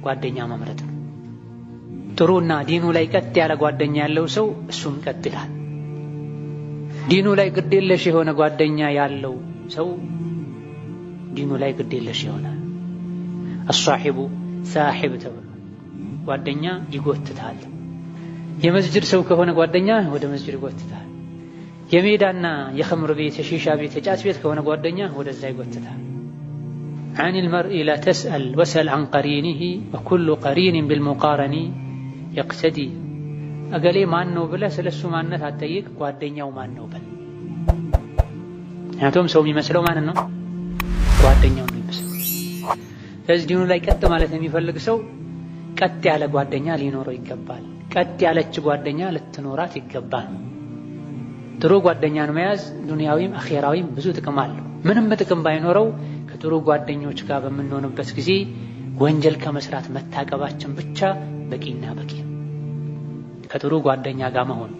ጓደኛ መምረጥ ነው። ጥሩና ዲኑ ላይ ቀጥ ያለ ጓደኛ ያለው ሰው እሱም ቀጥ ይላል። ዲኑ ላይ ግዴለሽ የሆነ ጓደኛ ያለው ሰው ዲኑ ላይ ግዴለሽ ይሆናል። አሷሂቡ ሳሂብ ተብሎ ጓደኛ ይጎትታል። የመስጂድ ሰው ከሆነ ጓደኛ ወደ መስጂድ ይጎትታል። የሜዳና የኸምር ቤት የሺሻ ቤት የጫት ቤት ከሆነ ጓደኛ ወደዛ ይጎትታል። عن المرء لا تسأل واسأل عن قرينه وكل قرين بالمقارن يقتدي እገሌ ማን ነው ብለህ ስለሱ ማንነት አትጠይቅ፣ ጓደኛው ማን ነው በል። ምክንያቱም ሰው የሚመስለው ማንን ነው? ጓደኛው ነው የሚመስለው። ስለዚህ ዲኑ ላይ ቀጥ ማለት የሚፈልግ ሰው ቀጥ ያለ ጓደኛ ሊኖረው ይገባል። ቀጥ ያለች ጓደኛ ልትኖራት ይገባል። ጥሩ ጓደኛን መያዝ ዱንያዊም አኺራዊም ብዙ ጥቅም አለው። ምንም ጥቅም ባይኖረው ከጥሩ ጓደኞች ጋር በምንሆንበት ጊዜ ወንጀል ከመስራት መታቀባችን ብቻ በቂና በቂ። ከጥሩ ጓደኛ ጋር መሆን፣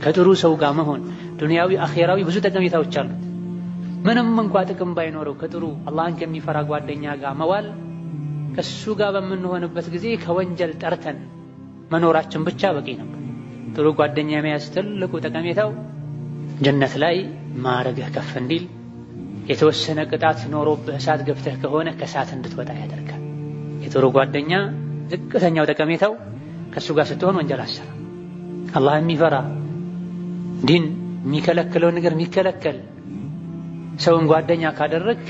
ከጥሩ ሰው ጋር መሆን ዱንያዊ አኺራዊ ብዙ ጠቀሜታዎች አሉት። ምንም እንኳ ጥቅም ባይኖረው ከጥሩ አላህን ከሚፈራ ጓደኛ ጋር መዋል ከሱ ጋር በምንሆንበት ጊዜ ከወንጀል ጠርተን መኖራችን ብቻ በቂ ነው። ጥሩ ጓደኛ መያዝ ትልቁ ጠቀሜታው ጀነት ላይ ማዕረግህ ከፍ እንዲል፣ የተወሰነ ቅጣት ኖሮብህ እሳት ገብተህ ከሆነ ከእሳት እንድትወጣ ያደርጋል። የጥሩ ጓደኛ ዝቅተኛው ጠቀሜታው ከሱ ጋር ስትሆን ወንጀል አሰራ። አላህ የሚፈራ ዲን የሚከለክለው ነገር የሚከለከል ሰውን ጓደኛ ካደረግ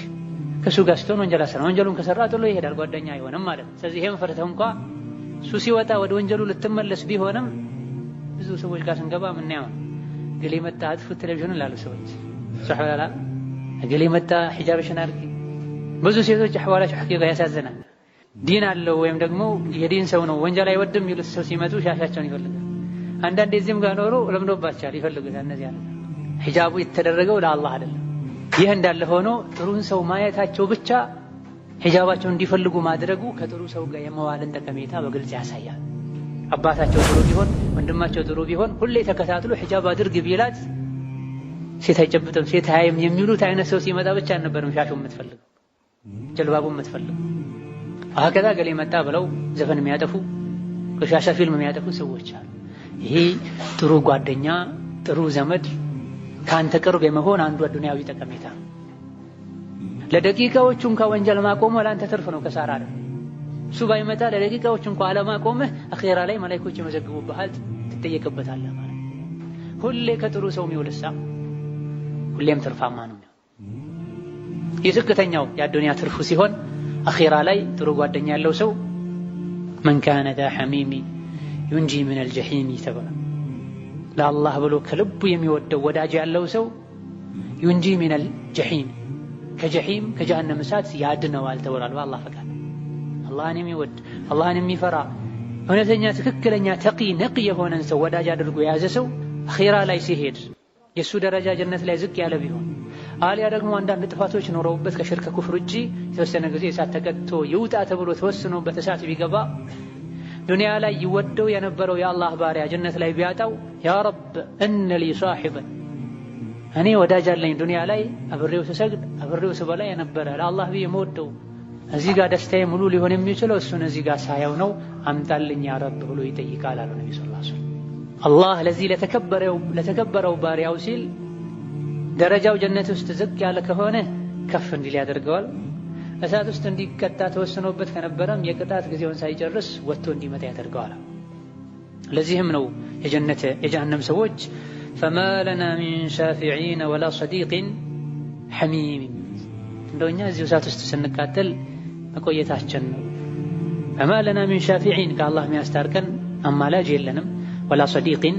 ከሱ ጋር ስትሆን ወንጀል አሰራ። ወንጀሉን ከሰራ ጥሎ ይሄዳል፣ ጓደኛ አይሆንም ማለት ነው። ስለዚህ ይሄን ፈርተህ እንኳ እሱ ሲወጣ ወደ ወንጀሉ ልትመለስ ቢሆንም ብዙ ሰዎች ጋር ስንገባ ምን ያው እገሌ መጣ አጥፉት ቴሌቪዥን ላሉ ሰዎች ሱብሃንአላ እገሌ መጣ ሒጃብሽን አድርጊ። ብዙ ሴቶች አህዋላቸው ሐቂቃ ያሳዝናል። ዲን አለው ወይም ደግሞ የዲን ሰው ነው ወንጀል አይወድም የሚሉት ሰው ሲመጡ ሻሻቸውን ይፈልጋል። አንዳንዴ እዚህም ጋር ኖሮ ለምዶባቸዋል ይፈልጉታል። እነዚህ አለ ሒጃቡ የተደረገው ለአላህ አይደለም። ይህ እንዳለ ሆኖ ጥሩን ሰው ማየታቸው ብቻ ሒጃባቸውን እንዲፈልጉ ማድረጉ ከጥሩ ሰው ጋር የመዋልን ጠቀሜታ በግልጽ ያሳያል። አባታቸው ጥሩ ቢሆን ወንድማቸው ጥሩ ቢሆን ሁሌ ተከታትሎ ሒጃብ አድርግ ቢላት ሴት አይጨብጥም ሴት አያይም የሚሉት አይነት ሰው ሲመጣ ብቻ አልነበረም ሻሹ የምትፈልገው ጀልባቡ የምትፈልገው። አከዛ ገሌ መጣ ብለው ዘፈን የሚያጠፉ ቆሻሻ ፊልም የሚያጠፉ ሰዎች አሉ። ይሄ ጥሩ ጓደኛ ጥሩ ዘመድ ካንተ ቅርብ የመሆን አንዱ ዱንያዊ ጠቀሜታ። ለደቂቃዎች እንኳን ወንጀል ማቆም ለአንተ ትርፍ ነው፣ ከሳራ አይደል። እሱ ባይመጣ ለደቂቃዎች እንኳን አለማቆምህ አኺራ ላይ መላእክቶች ይመዘግቡብሃል፣ ትጠየቅበታለህ ማለት። ሁሌ ከጥሩ ሰው የሚውልሳ ሁሌም ትርፋማ ነው። የዝቅተኛው የዱንያ ትርፉ ሲሆን አኺራ ላይ ጥሩ ጓደኛ ያለው ሰው መን ካነ ዛ ሐሚሚ ዩንጂ ሚነል ጀሒም ተብሏል። ለአላህ ብሎ ከልቡ የሚወደው ወዳጅ ያለው ሰው ዩንጂ ሚነል ጀሒም ከጀሒም ከጀሃነም እሳት ያድነዋል ተብሏል በአላህ ፈቃድ። አላህን የሚወድ አላህን የሚፈራ እውነተኛ ትክክለኛ ተቂ ነቂ የሆነን ሰው ወዳጅ አድርጎ የያዘ ሰው አኺራ ላይ ሲሄድ የሱ ደረጃ ጀነት ላይ ዝቅ ያለ ቢሆን አሊያ ደግሞ አንዳንድ ጥፋቶች ኖረውበት ከሽርክ ኩፍር ውጪ የተወሰነ ጊዜ እሳት ተቀጥቶ ይውጣ ተብሎ ተወስኖበት እሳት ቢገባ ዱንያ ላይ ይወደው የነበረው የአላህ ባሪያ ጀነት ላይ ቢያጣው ያ ረብ እነ ሊ ሷሂበን እኔ ወዳጅ አለኝ ዱንያ ላይ አብሬው ስሰግድ አብሬው ስበላ የነበረ ለአላህ ብዬ የምወደው እዚህ ጋር ደስታዬ ሙሉ ሊሆን የሚችለው እሱን እዚህ ጋር ሳያው ነው፣ አምጣልኝ ያ ረብ ብሎ ይጠይቃል አሉ ነብዩ ሰለላሁ ዐለይሂ ወሰለም። አላህ ለዚህ ለተከበረው ባሪያው ሲል ደረጃው ጀነት ውስጥ ዝቅ ያለ ከሆነ ከፍ እንዲል ያደርገዋል። እሳት ውስጥ እንዲቀጣ ተወስኖበት ከነበረም የቅጣት ጊዜውን ሳይጨርስ ወጥቶ እንዲመጣ ያደርገዋል። ለዚህም ነው የጀሃነም ሰዎች ፈማ ለና ሚን ሻፊዒን ወላ ሰዲቅን ሐሚም እንደኛ እዚህ እሳት ውስጥ ስንቃጠል መቆየታችን ነው። ፈማ ለና ሚን ሻፊዒን ከአላህ የሚያስታርቀን አማላጅ የለንም፣ ወላ ሰዲቅን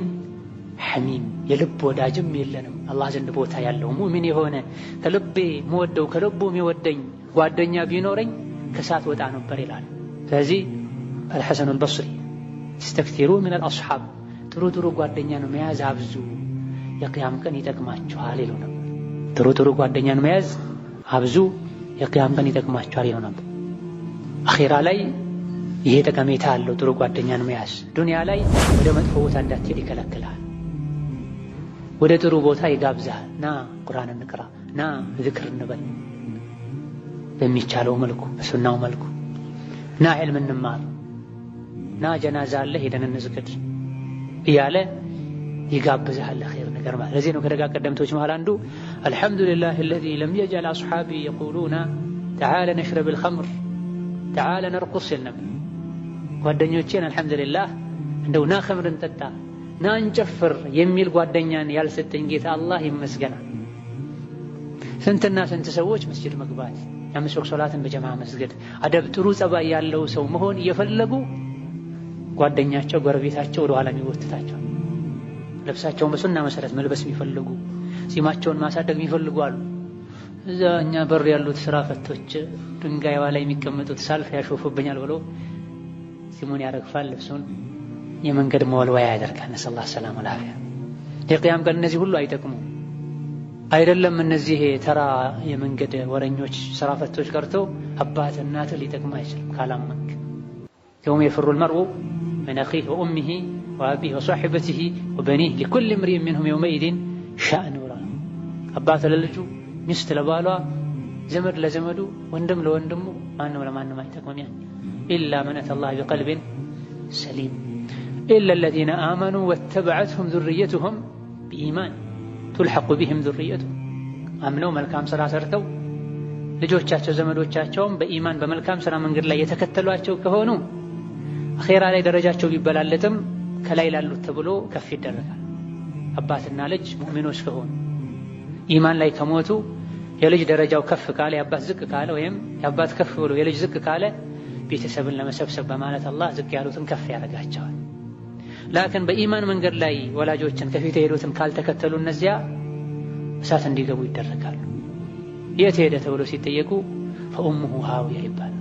ሐሚም የልብ ወዳጅም የለንም። አላህ ዘንድ ቦታ ያለው ሙእሚን የሆነ ከልቤ መወደው ከልቡ የሚወደኝ ጓደኛ ቢኖረኝ ከሳት ወጣ ነበር ይላል። ስለዚህ አልሐሰኑ አልበስሪ ተስተክቲሩ ምን አልአስሓብ ጥሩ ጓደኛን መያዝ አብዙ፣ የቂያም ቀን ይጠቅማችኋል ይሉ ነበር። ጥሩ ጓደኛን መያዝ አብዙ፣ የቂያም ቀን ይጠቅማችኋል ይሉ ነበር። አኺራ ላይ ይሄ ጠቀሜታ አለው። ጥሩ ጓደኛን መያዝ ዱንያ ላይ ወደ መጥፎ ቦታ እንዳትሄድ ይከለክላል። ወደ ጥሩ ቦታ ይጋብዛል። ና ቁርአን እንቅራ፣ ና ዝክር እንበል በሚቻለው መልኩ በሱናው መልኩ። ና ዒልም እንማር፣ ና ጀናዛ አለ ሄደን እንስገድ እያለ ይጋብዝሃል ኸይር ነገር ማለት። ለዚህ ነው ከደጋ ቀደምቶች መሃል አንዱ አልሐምዱሊላህ አለዚ ለም የጀዐል አስሓቢ የቁሉና ተዓለ ነሽረብል ኸምር ተዓለ ነርቁስ ነበር። ጓደኞቼን አልሐምዱሊላህ እንደው ና ኸምር እንጠጣ ና እንጨፍር የሚል ጓደኛን ያልሰጠኝ ጌታ አላህ ይመስገናል። ስንትና ስንት ሰዎች መስጂድ መግባት፣ የአምስት ወቅት ሶላትን በጀማዓ መስገድ፣ አደብ ጥሩ ጸባይ ያለው ሰው መሆን እየፈለጉ ጓደኛቸው ጎረቤታቸው ወደ ኋላ የሚወትታቸው፣ ልብሳቸውን በሱና መሰረት መልበስ የሚፈልጉ፣ ጺማቸውን ማሳደግ የሚፈልጉ አሉ። እዛ እኛ በር ያሉት ስራ ፈቶች ድንጋይዋ ላይ የሚቀመጡት ሳልፍ ያሾፉብኛል ብሎ ጺሙን ያረግፋል፣ ልብሱን የመንገድ መወልወያ ያደርጋል። ነሰላህ ሰላም ወልዓፊያ። የቂያም ቀን እነዚህ ሁሉ አይጠቅሙ አይደለም። እነዚህ ተራ የመንገድ ወረኞች ስራ ፈቶች ቀርቶ አባት እናት ሊጠቅም አይችልም ካላመንክ። የውም የፍሩል መርኡ ሚን አኺሂ ወኡሚሂ ወአቢሂ ወሷሒበቲሂ ወበኒህ ሊኩሊ እምሪኢን ሚንሁም የውመኢዚን ሸእኑ። አባት ለልጁ፣ ሚስት ለባሏ፣ ዘመድ ለዘመዱ፣ ወንድም ለወንድሙ፣ ማንም ለማንም አይጠቅምም። ያን ኢላ መን አተላህ ቢቀልቢን ሰሊም ኢላ አለዚነ አመኑ ወተበዐትሁም ዙርየቱሁም ቢኢማን ቱልሐቁ ቢሂም ዙርየቱሁም። አምነው መልካም ስራ ሰርተው ልጆቻቸው ዘመዶቻቸውም በኢማን በመልካም ስራ መንገድ ላይ የተከተሏቸው ከሆኑ አኼራ ላይ ደረጃቸው ቢበላለጥም ከላይ ላሉት ተብሎ ከፍ ይደረጋል። አባትና ልጅ ሙእሚኖች ከሆኑ ኢማን ላይ ከሞቱ የልጅ ደረጃው ከፍ ካለ የአባት ዝቅ ካለ ወይም የአባት ከፍ ብሎ የልጅ ዝቅ ካለ ቤተሰብን ለመሰብሰብ በማለት አላህ ዝቅ ያሉትን ከፍ ያደርጋቸዋል። ላኪን በኢማን መንገድ ላይ ወላጆችን ከፊት የሄዱትን ካልተከተሉ እነዚያ እሳት እንዲገቡ ይደረጋሉ። የት ሄደ ተብሎ ሲጠየቁ ፈኡሙሁ ሃዊያ ይባላል።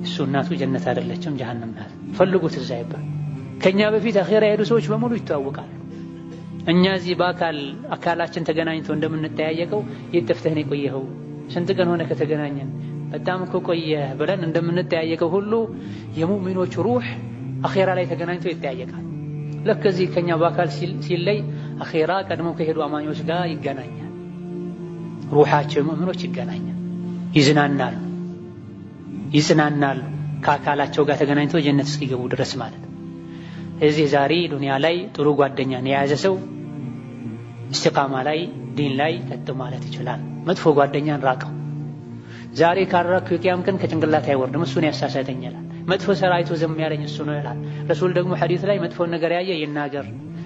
እሱ እናቱ ጀነት አይደለችም ጀሃነም ናት፣ ፈልጉት እዛ ይባል። ከኛ በፊት አኺራ የሄዱ ሰዎች በሙሉ ይተዋወቃሉ። እኛ እዚህ አካላችን ተገናኝቶ እንደምንጠያየቀው የት ጠፍተህ ነው የቆየኸው፣ ስንት ቀን ሆነ ከተገናኘን፣ በጣም እኮ ቆየህ ብለን እንደምንጠያየቀው ሁሉ የሙእሚኖች ሩህ አኺራ ላይ ተገናኝቶ ይጠያየቃል። ልክ እዚህ ከኛ በአካል ሲለይ አኺራ ቀድሞ ከሄዱ አማኞች ጋር ይገናኛል። ሩሃቸው ሙእሚኖች ይገናኛል፣ ይዝናናሉ፣ ይጽናናሉ ከአካላቸው ጋር ተገናኝቶ ጀነት እስኪገቡ ድረስ ማለት ነው። እዚህ ዛሬ ዱንያ ላይ ጥሩ ጓደኛን የያዘ ሰው እስቲቃማ ላይ ዲን ላይ ቀጥ ማለት ይችላል። መጥፎ ጓደኛን ራቀው። ዛሬ ካራኩ የቂያም ቀን ከጭንቅላት አይወርድም፣ እሱን ያሳሳተኛል። መጥፎ ስራ አይቶ ዝም ያለኝ እሱ ነው ይላል ረሱል። ደግሞ ሐዲስ ላይ መጥፎ ነገር ያየ ይናገር፣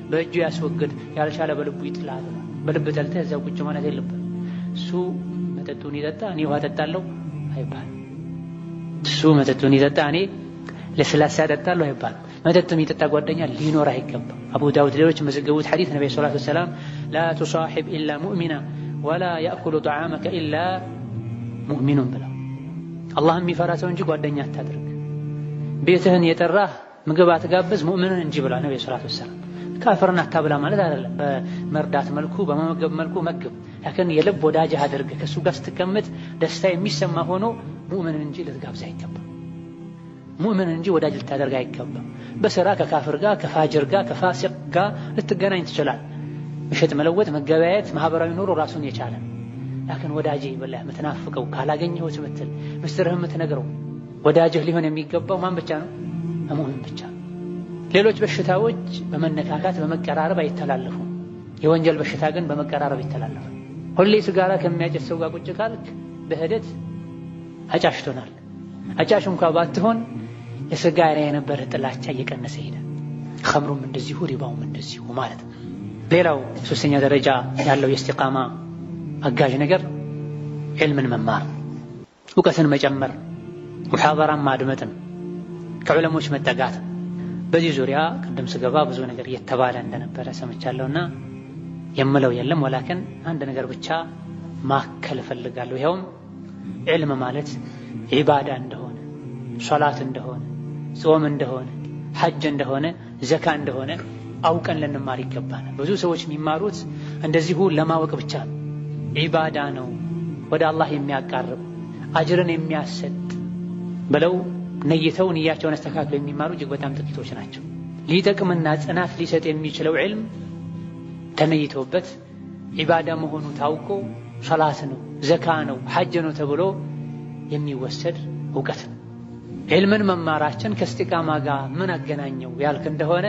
በእጁ ያስወግድ፣ ያልቻለ በልቡ ይጥላል። በልብ ተልተህ እዛው ቁጭ ማለት የለብህም። እሱ መጠጡን ይጠጣ እኔ ውሃ ጠጣለሁ አይባል። እሱ መጠጡን ይጠጣ እኔ ለስላሳ ጠጣለሁ አይባል። መጠጥ የሚጠጣ ጓደኛ ሊኖር አይገባም። አቡ ዳውድ ሌሎች መዘገቡት ሐዲስ ነብዩ ሰለላሁ ዐለይሂ ወሰለም ላ ቱሳሂብ ኢላ ሙእሚና ወላ ያእኩሉ ጠዓመከ ኢላ ሙእሚኑን ብለው። አላህን የሚፈራ ሰው እንጂ ጓደኛ አታድርግ። ቤትህን የጠራህ ምግብ አትጋብዝ ሙእሚንን እንጂ ብላ ነብዩ ሰለላሁ ዐለይሂ ወሰለም። ካፍርን አታብላ ማለት አይደለም። በመርዳት መልኩ በመመገብ መልኩ መግብ። ላኪን የልብ ወዳጅህ አድርገህ ከእሱ ጋር ስትቀመጥ ደስታ የሚሰማ ሆኖ ሙእሚንን እንጂ ልትጋብዝ አይገባም። ሙእሚንን እንጂ ወዳጅ ልታደርግ አይገባም። በስራ ከካፍር ጋር ከፋጅር ጋር ከፋሲቅ ጋር ልትገናኝ ትችላል። መሸጥ መለወጥ መገበያየት ማህበራዊ ኑሮ ራሱን የቻለ። ላኪን ወዳጄ ብለህ የምትናፍቀው ካላገኘሁት ምትል ምስጢርህ የምትነግረው ወዳጅህ ሊሆን የሚገባው ማን ብቻ ነው? ሙእሚን ብቻ። ሌሎች በሽታዎች በመነካካት በመቀራረብ አይተላለፉም። የወንጀል በሽታ ግን በመቀራረብ ይተላለፋል። ሁሌ ሲጋራ ከሚያጨስ ሰው ጋር ቁጭ ካልክ በሂደት አጫሽቶናል። አጫሽ እንኳን ባትሆን የሲጋራ የነበረ ጥላቻ እየቀነሰ ይሄዳል። ኸምሩም እንደዚሁ ሪባውም እንደዚሁ ማለት ነው። ሌላው ሶስተኛ ደረጃ ያለው የእስቲቃማ አጋዥ ነገር ዒልምን መማር፣ እውቀትን መጨመር፣ ሙሐደራን ማድመጥን፣ ከዑለሞች መጠጋት። በዚህ ዙሪያ ቅድም ስገባ ብዙ ነገር እየተባለ እንደነበረ ሰምቻለሁና የምለው የለም። ወላኪን አንድ ነገር ብቻ ማከል እፈልጋለሁ። ይኸውም ዒልም ማለት ዒባዳ እንደሆነ፣ ሶላት እንደሆነ፣ ጾም እንደሆነ፣ ሐጅ እንደሆነ፣ ዘካ እንደሆነ አውቀን ልንማር ይገባናል። ብዙ ሰዎች የሚማሩት እንደዚሁ ለማወቅ ብቻ ነው። ዒባዳ ነው፣ ወደ አላህ የሚያቃርብ አጅርን የሚያሰጥ ብለው ነይተው ንያቸውን አስተካክለው የሚማሩ እጅግ በጣም ጥቂቶች ናቸው። ሊጠቅምና ጽናት ሊሰጥ የሚችለው ዒልም ተነይቶበት ዒባዳ መሆኑ ታውቆ ሶላት ነው፣ ዘካ ነው፣ ሐጅ ነው ተብሎ የሚወሰድ እውቀት ነው። ዒልምን መማራችን ከእስቲቃማ ጋር ምን አገናኘው ያልክ እንደሆነ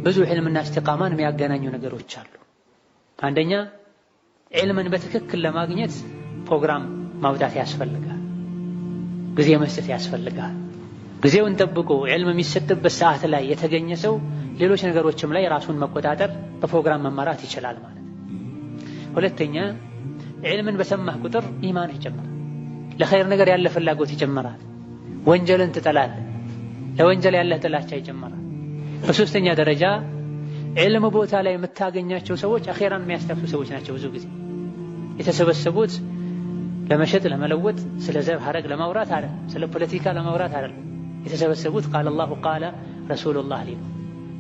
ብዙ ዒልምና እስቲቃማን የሚያገናኙ ነገሮች አሉ። አንደኛ ዒልምን በትክክል ለማግኘት ፕሮግራም ማውጣት ያስፈልጋል። ጊዜ መስጠት ያስፈልጋል። ጊዜውን ጠብቆ ዒልም የሚሰጥበት ሰዓት ላይ የተገኘ ሰው ሌሎች ነገሮችም ላይ ራሱን መቆጣጠር በፕሮግራም መማራት ይችላል ማለት። ሁለተኛ ዒልምን በሰማህ ቁጥር ኢማንህ ይጨምራል። ለኸይር ነገር ያለ ፍላጎት ይጨምራል። ወንጀልን ትጠላለህ። ለወንጀል ያለህ ጥላቻ ይጨምራል። በሶስተኛ ደረጃ ዒልም ቦታ ላይ የምታገኛቸው ሰዎች አኼራን የሚያስተፍሩ ሰዎች ናቸው። ብዙ ጊዜ የተሰበሰቡት ለመሸጥ ለመለወጥ፣ ስለ ዘር ሐረግ ለማውራት አይደለም፣ ስለ ፖለቲካ ለማውራት አይደለም። የተሰበሰቡት ቃለ አላሁ ቃለ ረሱሉላህ ሊሉ።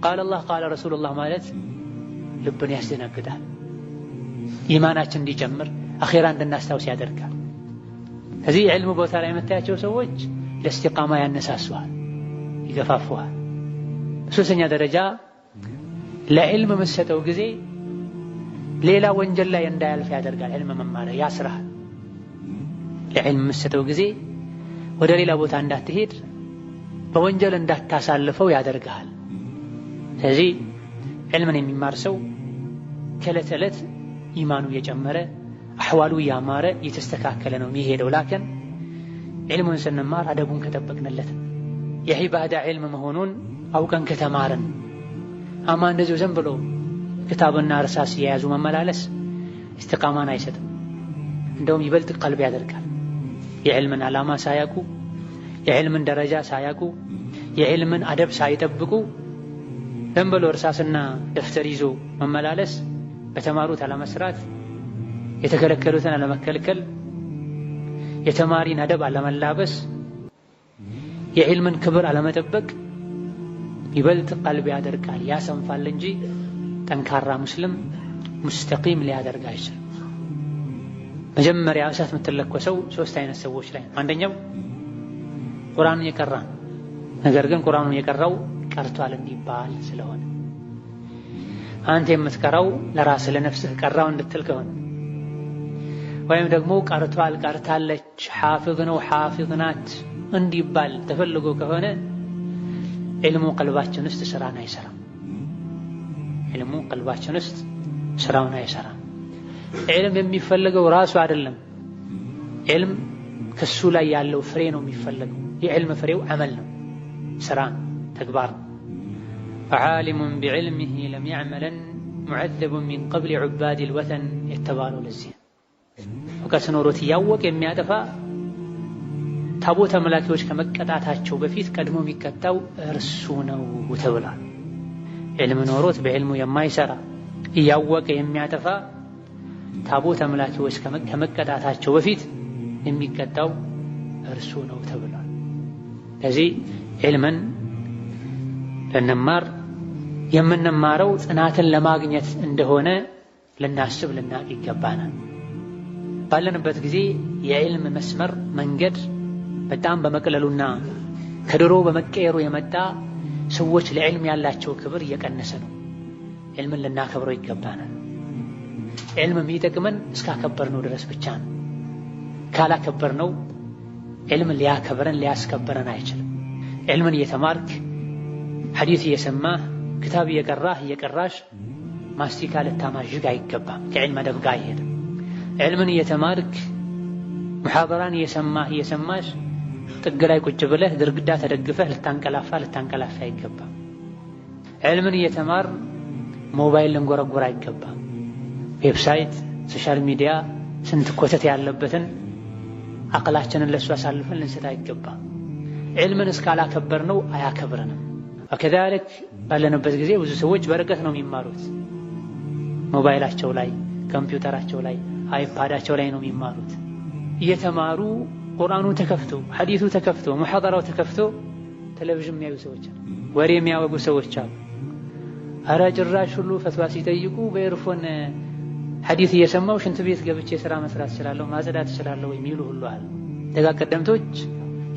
ቃለ አላህ ቃለ ረሱሉላህ ማለት ልብን ያስደነግጣል፣ ኢማናችን እንዲጨምር አኼራ እንድናስታውስ ያደርጋል። ከዚህ ዒልም ቦታ ላይ የምታያቸው ሰዎች ለእስቲቃማ ያነሳሱሃል፣ ይገፋፉሃል። በሶስተኛ ደረጃ ለዕልም የምትሰጠው ጊዜ ሌላ ወንጀል ላይ እንዳያልፍ ያደርጋል። ዕልም መማር ያስራሃል። ለዕልም የምትሰጠው ጊዜ ወደ ሌላ ቦታ እንዳትሄድ፣ በወንጀል እንዳታሳልፈው ያደርጋል። ስለዚህ ዕልምን የሚማር ሰው ከዕለት ዕለት ኢማኑ እየጨመረ አሕዋሉ እያማረ እየተስተካከለ ነው የሚሄደው። ላኪን ዕልሙን ስንማር አደቡን ከጠበቅንለት የዒባዳ ዕልም መሆኑን አውቀን ከተማርን አማ እንደዚሁ ዝም ብሎ ክታብና እርሳስ እየያዙ መመላለስ እስቲቃማን አይሰጥም። እንደውም ይበልጥ ቀልብ ያደርጋል። የዕልምን ዓላማ ሳያውቁ፣ የዕልምን ደረጃ ሳያውቁ፣ የዕልምን አደብ ሳይጠብቁ ዝም ብሎ እርሳስና ደፍተር ይዞ መመላለስ በተማሩት አለመስራት፣ የተከለከሉትን አለመከልከል፣ የተማሪን አደብ አለመላበስ፣ የዕልምን ክብር አለመጠበቅ ይበልጥ ቀልብ ያደርጋል፣ ያሰንፋል እንጂ ጠንካራ ሙስሊም ሙስተቂም ሊያደርግ አይችልም። መጀመሪያ እሳት የምትለኮሰው ሶስት አይነት ሰዎች ላይ። አንደኛው ቁርአኑን የቀራ ነገር ግን ቁርአኑን የቀራው ቀርቷል እንዲባል ስለሆነ፣ አንተ የምትቀራው ለራስህ ለነፍስህ ቀራው እንድትል ከሆነ፣ ወይም ደግሞ ቀርቷል ቀርታለች ሓፊዝ ነው ሓፊዝ ናት እንዲባል ተፈልጎ ከሆነ ዕልሙ ቀልባችን ውስጥ ስራን አይሰራም። ዕልሙ ቀልባችን ውስጥ ስራውን አይሰራም። ዕልም የሚፈልገው ራሱ አይደለም። ዕልም ከሱ ላይ ያለው ፍሬ ነው የሚፈልገው። የዕልም ፍሬው አመል ነው፣ ስራ፣ ተግባር። ዓሊሙን ቢዕልሚሂ ለም ያዕመለን ሙዐዘቡን ሚን ቀብል ዑባድ ልወተን የተባለው ለዚህ እውቀት ኖሮት እያወቅ የሚያጠፋ ታቦት አምላኪዎች ከመቀጣታቸው በፊት ቀድሞ የሚቀጣው እርሱ ነው ተብሏል። ዕልም ኖሮት በዕልሙ የማይሰራ እያወቀ የሚያጠፋ ታቦት አምላኪዎች ከመቀጣታቸው በፊት የሚቀጣው እርሱ ነው ተብሏል። ስለዚህ ዕልምን ልንማር የምንማረው ጽናትን ለማግኘት እንደሆነ ልናስብ ልናቅ ይገባናል። ባለንበት ጊዜ የዕልም መስመር መንገድ በጣም በመቅለሉና ከድሮ በመቀየሩ የመጣ ሰዎች ለዕልም ያላቸው ክብር እየቀነሰ ነው። ዕልምን ልናከብረው ይገባናል። ዕልም የሚጠቅመን እስካከበርነው ድረስ ብቻ ነው። ካላከበርነው ዕልም ሊያከብረን ሊያስከብረን አይችልም። ዕልምን እየተማርክ ሐዲስ እየሰማህ ክታብ እየቀራሽ ማስቲካ ልታማዥግ አይገባም። ከዕልም አደብ ጋር አይሄድም። ዕልምን እየተማርክ ሙሐደራን እየሰማሽ ጥግ ላይ ቁጭ ብለህ ግድግዳ ተደግፈህ ልታንቀላፋ አይገባም። ዕልምን እየተማር ሞባይል ልንጎረጎር አይገባም። ዌብሳይት፣ ሶሻል ሚዲያ ስንት ኮተት ያለበትን አቅላችንን ለሱ አሳልፈን ልንሰጥ አይገባም። ዕልምን እስካላከበርነው አያከብረንም። ወከዛሊክ ባለንበት ጊዜ ብዙ ሰዎች በርቀት ነው የሚማሩት። ሞባይላቸው ላይ፣ ኮምፒውተራቸው ላይ፣ አይፓዳቸው ላይ ነው የሚማሩት። እየተማሩ ቁርአኑ ተከፍቶ ሐዲሱ ተከፍቶ ሙሐደራው ተከፍቶ ቴሌቪዥን የሚያዩ ሰዎች አሉ፣ ወሬ የሚያወጉ ሰዎች አሉ። ኧረ ጭራሽ ሁሉ ፈትዋ ሲጠይቁ በኤርፎን ሐዲስ እየሰማው ሽንት ቤት ገብቼ ስራ መስራት እችላለሁ፣ ማጽዳት እችላለሁ የሚሉ ሁሉ አሉ። ደጋግ ቀደምቶች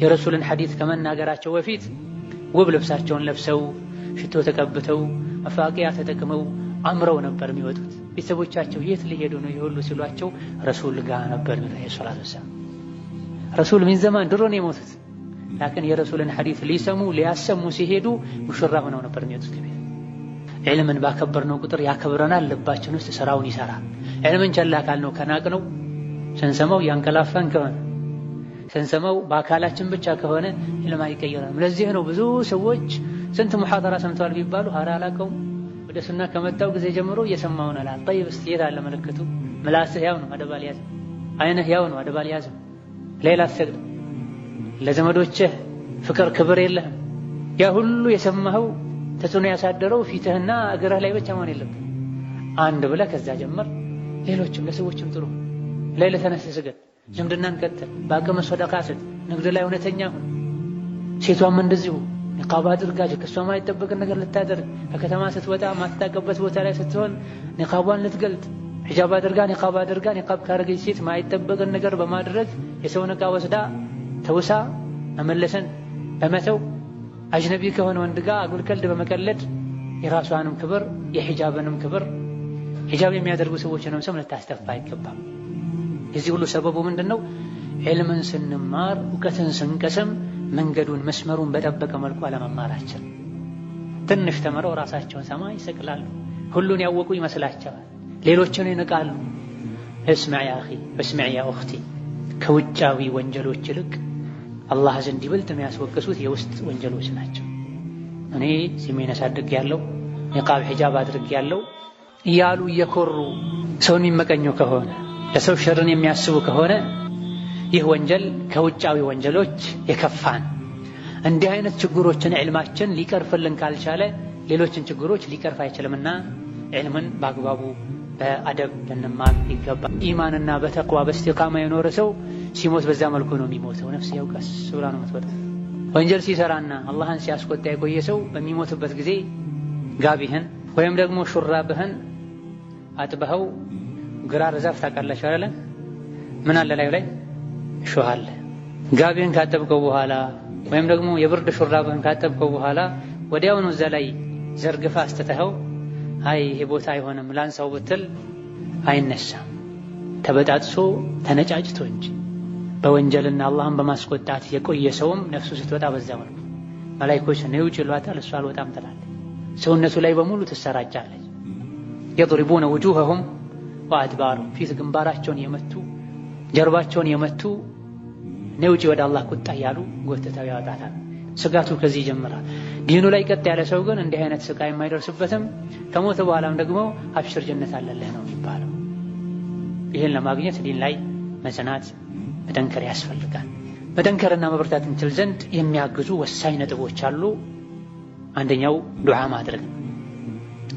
የረሱልን ሐዲስ ከመናገራቸው በፊት ውብ ልብሳቸውን ለብሰው ሽቶ ተቀብተው መፋቂያ ተጠቅመው አምረው ነበር የሚወጡት። ቤተሰቦቻቸው የት ሊሄዱ ነው ይሁሉ ሲሏቸው ረሱል ጋር ነበር። ረሱል ምን ዘማን ድሮ ነው የሞቱት። ላኪን የረሱልን ሐዲስ ሊሰሙ ሊያሰሙ ሲሄዱ ሙሽራ ሆነው ነበር የሚወጡት ከቤት። ዒልምን ባከበርነው ቁጥር ያከብረናል፣ ልባችን ውስጥ ስራውን ይሰራል። ዒልምን ቸላ ካልነው ከናቅነው ስንሰማው ያንቀላፋን ከሆነ ስንሰማው በአካላችን ብቻ ከሆነ ዒልም አይቀየረንም። ለዚህ ነው ብዙ ሰዎች ስንት ሙሐደራ ሰምተዋል ቢባሉ ሐራ አላቀውም ወደ ሱና ከመጣው ጊዜ ጀምሮ እየሰማው ነው አላል። ጠይብ እስቲ የት አለ ምልክቱ? ምላስህ ያው ነው አደብ አልያዝም፣ አይንህ ያው ነው አደብ አልያዝም፣ ሌላ አትሰግድ፣ ለዘመዶችህ ፍቅር ክብር የለህም። ያ ሁሉ የሰማኸው ተጽዕኖ ያሳደረው ፊትህና እግርህ ላይ ብቻ መሆን የለብህ። አንድ ብለህ ከዛ ጀመር። ሌሎችም ለሰዎችም ጥሩ ሌላ ተነስ ስገድ፣ ዝምድናን ቀጥል፣ በአቅም ሰደቃ ስጥ፣ ንግድ ላይ እውነተኛ ሁን። ሴቷም እንደዚሁ ኒቃብ አድርጋ ከሷ የማይጠበቅን ነገር ልታደርግ፣ ከከተማ ስትወጣ ማትታቀበት ቦታ ላይ ስትሆን ኒቃቧን ልትገልጥ፣ ሒጃብ አድርጋ ኒቃብ ካረገች ሴት ማይጠበቅን ነገር በማድረግ የሰውን ዕቃ ወስዳ ተውሳ መመለስን በመተው አጅነቢ ከሆነ ወንድ ጋር አጉል ቀልድ በመቀለድ የራሷንም ክብር የሒጃብንም ክብር ሒጃብ የሚያደርጉ ሰዎችንም ስም ልታስተፋ አይገባም። የዚህ ሁሉ ሰበቡ ምንድነው? ዒልምን ስንማር እውቀትን ስንቀስም መንገዱን መስመሩን በጠበቀ መልኩ አለመማራችን። ትንሽ ተምረው ራሳቸውን ሰማይ ይሰቅላሉ፣ ሁሉን ያወቁ ይመስላቸዋል፣ ሌሎችን ይንቃሉ። እስማዕ ያ አኺ እስማዕ ያ ኡኽቲ፣ ከውጫዊ ወንጀሎች ይልቅ አላህ ዘንድ ይበልጥ የሚያስወቅሱት የውስጥ ወንጀሎች ናቸው። እኔ ስሜን አሳድጌያለሁ፣ ኒቃብ ሒጃብ አድርጌያለሁ እያሉ እየኮሩ ሰውን የሚመቀኙ ከሆነ ለሰው ሸርን የሚያስቡ ከሆነ ይህ ወንጀል ከውጫዊ ወንጀሎች የከፋን። እንዲህ አይነት ችግሮችን ዒልማችን ሊቀርፍልን ካልቻለ ሌሎችን ችግሮች ሊቀርፍ አይችልምና ዒልምን በአግባቡ በአደብ ልንማር ይገባል። ኢማንና በተቅዋ በእስቲቃማ የኖረ ሰው ሲሞት በዛ መልኩ ነው የሚሞተው። ነፍስ ያውቀስ ብላ ነው የምትወጣው። ወንጀል ሲሰራና አላህን ሲያስቆጣ የቆየ ሰው በሚሞትበት ጊዜ ጋቢህን ወይም ደግሞ ሹራብህን አጥበኸው ግራር ዛፍ ታውቃላችሁ አይደል? ምን አለ ላዩ ላይ እሾህ አለ። ጋቢህን ካጠብከው በኋላ ወይም ደግሞ የብርድ ሹራብህን ካጠብከው በኋላ ወዲያውኑ እዛ ላይ ዘርግፋ አስተተኸው አይ ይሄ ቦታ አይሆንም ላንሳው ብትል አይነሳም፣ ተበጣጥሶ ተነጫጭቶ እንጂ። በወንጀልና አላህን በማስቆጣት የቆየ ሰውም ነፍሱ ስትወጣ በዛ መልኩ መላኢኮች ነው ውጭ ይሏታል፣ እሱ አልወጣም ትላለች። ሰውነቱ ላይ በሙሉ ትሰራጫለች። የضربون وجوههم وأدبارهم ፊት ግንባራቸውን የመቱ ጀርባቸውን የመቱ ነው ውጭ ወደ አላህ ቁጣ ያሉ ጎተታው ያወጣታል። ስጋቱ ከዚህ ይጀምራል። ዲኑ ላይ ቀጥ ያለ ሰው ግን እንዲህ አይነት ስቃይ የማይደርስበትም፣ ከሞተ በኋላም ደግሞ አብሽር ጀነት አለልህ ነው የሚባለው። ይህን ለማግኘት ዲን ላይ መጽናት መጠንከር ያስፈልጋል። መጠንከርና መበርታት እንችል ዘንድ የሚያግዙ ወሳኝ ነጥቦች አሉ። አንደኛው ዱዓ ማድረግ።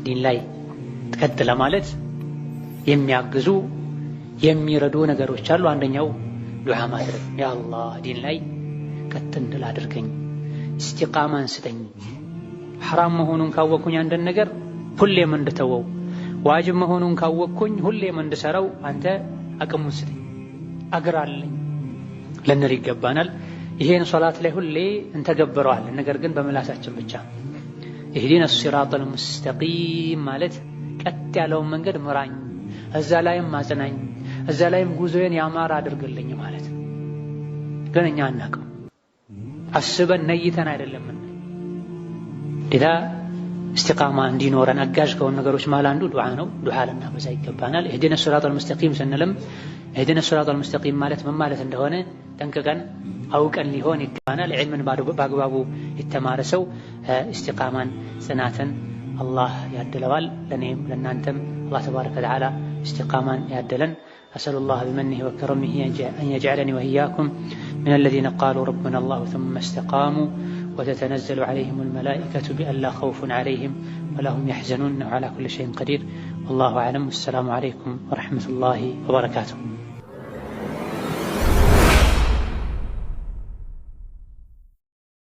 ዲን ላይ ቀጥ ለማለት የሚያግዙ የሚረዱ ነገሮች አሉ። አንደኛው ዱዓ ማድረግ። ያ አላህ ዲን ላይ ቀጥ እንድል አድርገኝ፣ እስቲቃማን ስጠኝ። ሐራም መሆኑን ካወቅኩኝ አንድን ነገር ሁሌም እንድተወው፣ ዋጅብ መሆኑን ካወቅኩኝ ሁሌም እንድሰራው አንተ አቅሙን ስጠኝ፣ አግራለኝ ልንል ይገባናል። ይሄን ሶላት ላይ ሁሌ እንተገብረዋለን፣ ነገር ግን በምላሳችን ብቻ። ኢህዲነ ሲራጠል ሙስተቂም ማለት ቀጥ ያለውን መንገድ ምራኝ፣ እዛ ላይም አጽናኝ፣ እዛ ላይም ጉዞዬን ያማረ አድርግልኝ ማለት ነው። ግን እኛ አናውቅም፣ አስበን ነይተን አይደለም። ሌላ እስቲቃማ እንዲኖረን አጋዥ ከሆኑ ነገሮች መሃል አንዱ ዱዓ ነው። ዱዓ ልናበዛ ይገባናል። ኢህዲነ ሲራጠል ሙስተቂም ስንልም ኢህዲነ ሲራጠል ሙስተቂም ማለት ምን ማለት እንደሆነ ጠንቅቀን አውቀን ሊሆን ይገባናል። ዒልምን በአግባቡ የተማረ ሰው እስቲቃማን ጽናትን አላህ ያድለዋል። ለኔም ለናንተም አላህ ተባረከ ወተዓላ استقاما يعدلا. أسأل الله بمنه وكرمه أن يجعلني وإياكم من الذين قالوا ربنا الله ثم استقاموا وتتنزل عليهم الملائكة بألا خوف عليهم ولا هم يحزنون، على كل شيء قدير. والله أعلم. السلام عليكم ورحمة الله وبركاته.